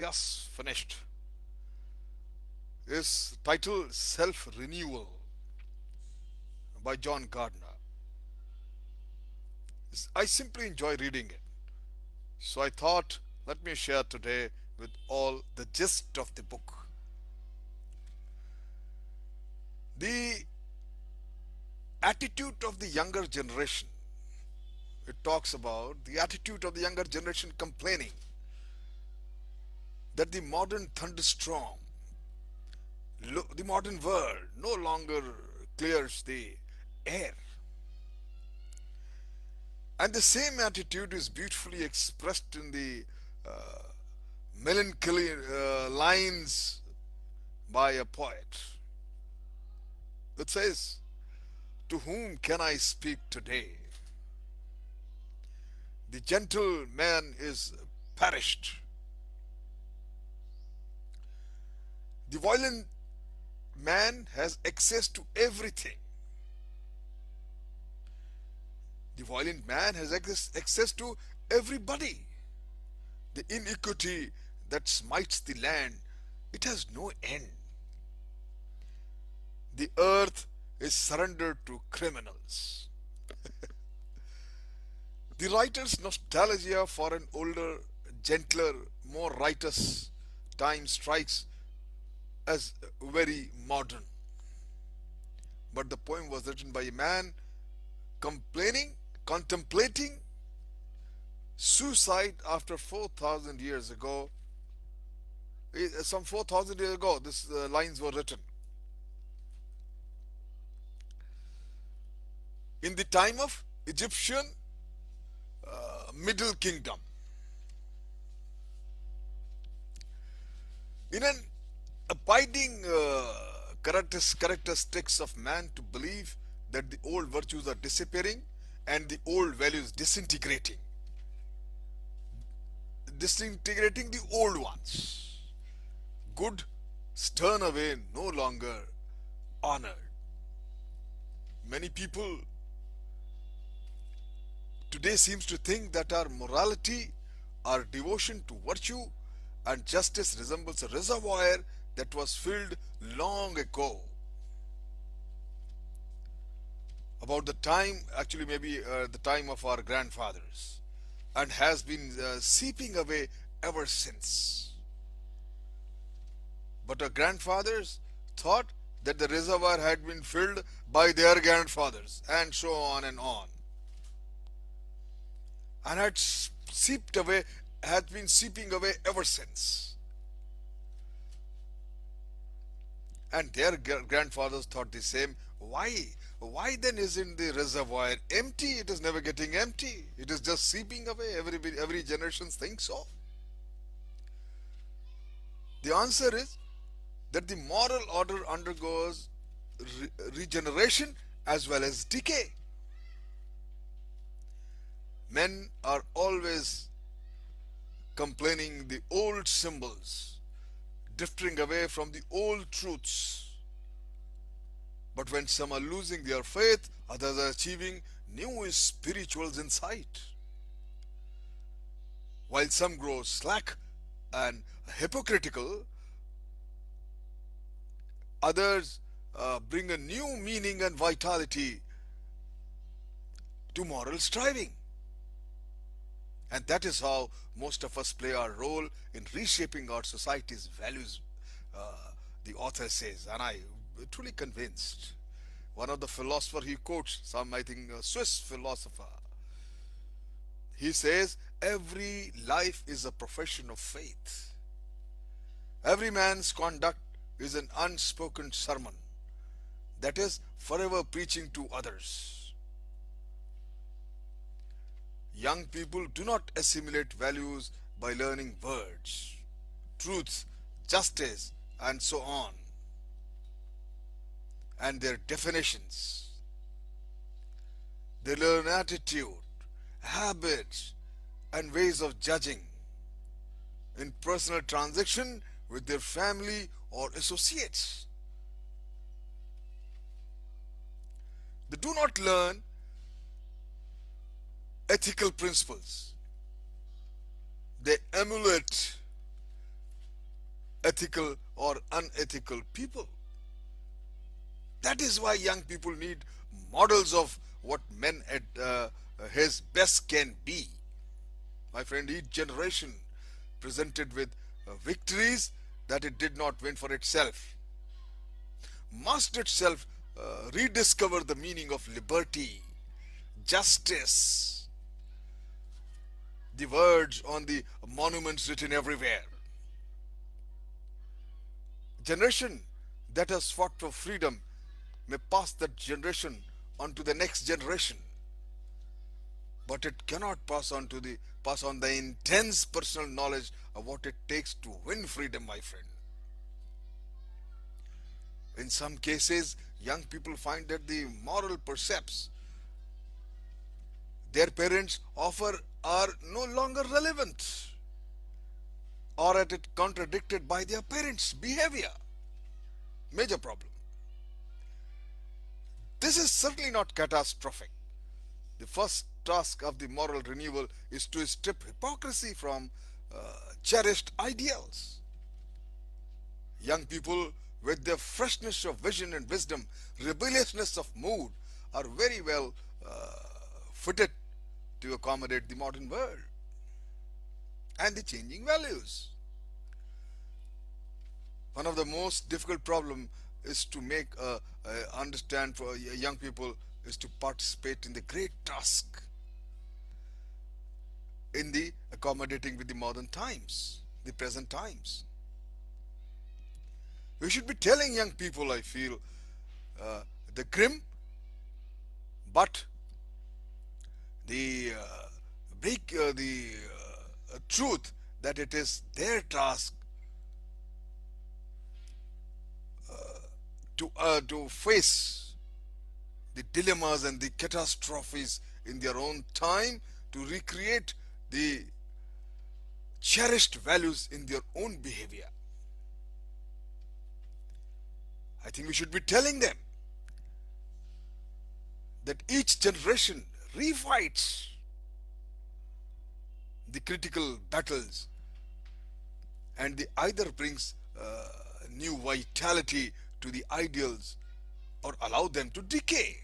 just finished is titled Self Renewal by John Gardner. I simply enjoy reading it. So I thought, let me share today with all the gist of the book. The attitude of the younger generation. It talks about the attitude of the younger generation complaining that the modern thunderstorm, the modern world no longer clears the air. And the same attitude is beautifully expressed in the melancholy lines by a poet. It says, "To whom can I speak today? The gentle man is perished. The violent man has access to everything. The violent man has access to everybody. The iniquity that smites the land, it has no end. The earth is surrendered to criminals." The writer's nostalgia for an older, gentler, more righteous time strikes as very modern. But the poem was written by a man complaining, contemplating suicide after 4,000 years ago. Some 4,000 years ago, these lines were written. In the time of Egyptian Middle Kingdom. In an abiding characteristics of man to believe that the old virtues are disappearing and the old values disintegrating the old ones. Good stern away, no longer honored. Many people today seems to think that our morality, our devotion to virtue and justice resembles a reservoir that was filled long ago. About the time, actually maybe the time of our grandfathers, and has been seeping away ever since. But our grandfathers thought that the reservoir had been filled by their grandfathers, and so on and on, and had seeped away, has been seeping away ever since. And their grandfathers thought the same. Why? Why then isn't the reservoir empty? It is never getting empty. It is just seeping away. Every generation thinks so. The answer is that the moral order undergoes regeneration as well as decay. Men are always complaining the old symbols, drifting away from the old truths. But when some are losing their faith, others are achieving new spiritual insight. While some grow slack and hypocritical, others bring a new meaning and vitality to moral striving. And that is how most of us play our role in reshaping our society's values, the author says, and I truly convinced. One of the philosophers he quotes, some I think a Swiss philosopher, he says, every life is a profession of faith. Every man's conduct is an unspoken sermon, that is, forever preaching to others. Young people do not assimilate values by learning words, truth, justice, and so on, and their definitions. They learn attitude, habits, and ways of judging in personal transaction with their family or associates. They do not learn ethical principles. They emulate ethical or unethical people. That is why young people need models of what men at his best can be. My friend, each generation presented with victories that it did not win for itself must itself rediscover the meaning of liberty, justice, the words on the monuments written everywhere. Generation that has fought for freedom may pass that generation on to the next generation, but it cannot pass on the intense personal knowledge of what it takes to win freedom, my friend. In some cases, young people find that the moral precepts their parents offer are no longer relevant or at it contradicted by their parents' behavior. Major problem. This is certainly not catastrophic. The first task of the moral renewal is to strip hypocrisy from cherished ideals. Young people, with their freshness of vision and wisdom, rebelliousness of mood, are very well fitted to accommodate the modern world and the changing values. One of the most difficult problem is to make understand for young people is to participate in the great task in the accommodating with the modern times, the present times. We should be telling young people, I feel, the grim but the break the truth that it is their task to face the dilemmas and the catastrophes in their own time to recreate the cherished values in their own behavior. I think we should be telling them that each generation refights the critical battles and the either brings new vitality to the ideals or allow them to decay.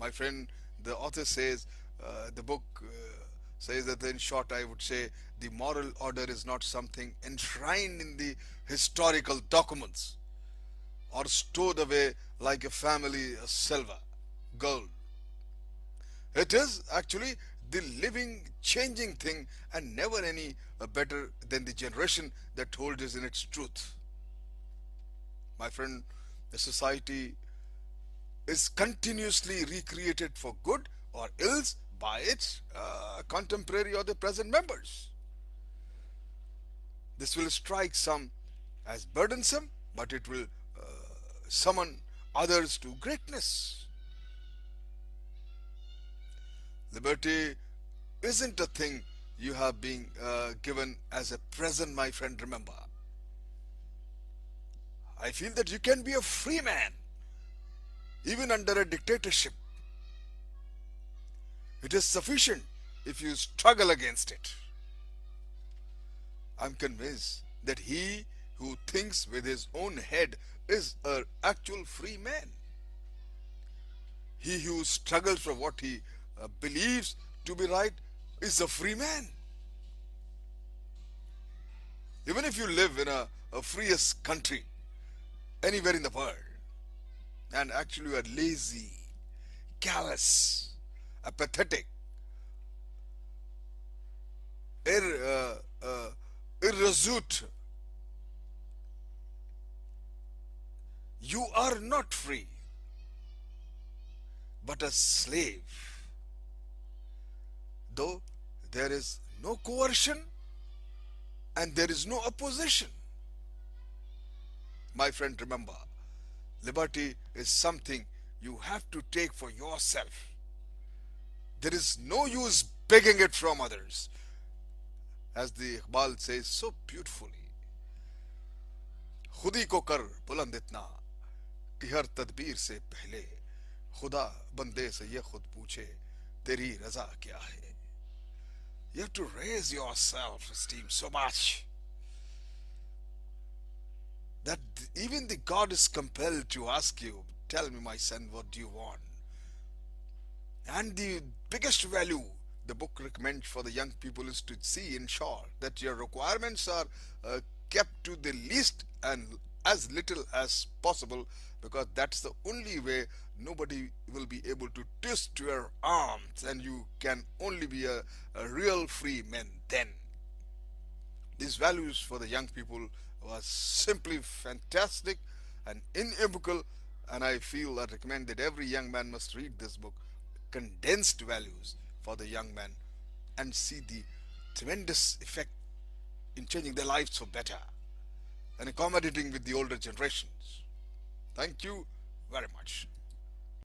My friend, the author says, the book says that in short, I would say the moral order is not something enshrined in the historical documents or stored away like a family silver, gold. It is actually the living, changing thing and never any better than the generation that holds it in its truth. My friend, the society is continuously recreated for good or ills by its contemporary or the present members. This will strike some as burdensome, but it will summon others to greatness. Liberty isn't a thing you have been given as a present, my friend, remember. I feel that you can be a free man even under a dictatorship. It is sufficient if you struggle against it. I'm convinced that he who thinks with his own head is an actual free man. He who struggles for what he believes to be right is a free man. Even if you live in a freest country anywhere in the world and actually you are lazy, callous, apathetic, irresolute, you are not free but a slave. Though there is no coercion and there is no opposition. My friend, remember, liberty is something you have to take for yourself. There is no use begging it from others. As the Iqbal says so beautifully, खुदी को कर बुलंद इतना कि हर तदबीर से पहले खुदा बंदे से ये खुद पूछे तेरी रजा क्या है. You have to raise your self-esteem so much that even the God is compelled to ask you, tell me, my son, what do you want? And the biggest value the book recommends for the young people is to see, in short, that your requirements are kept to the least and as little as possible, because that's the only way nobody will be able to twist your arms, and you can only be a real free man then. These values for the young people was simply fantastic and inevocal, and I feel I recommend that every young man must read this book, Condensed Values for the Young Man, and see the tremendous effect in changing their lives for better and accommodating with the older generations. Thank you very much.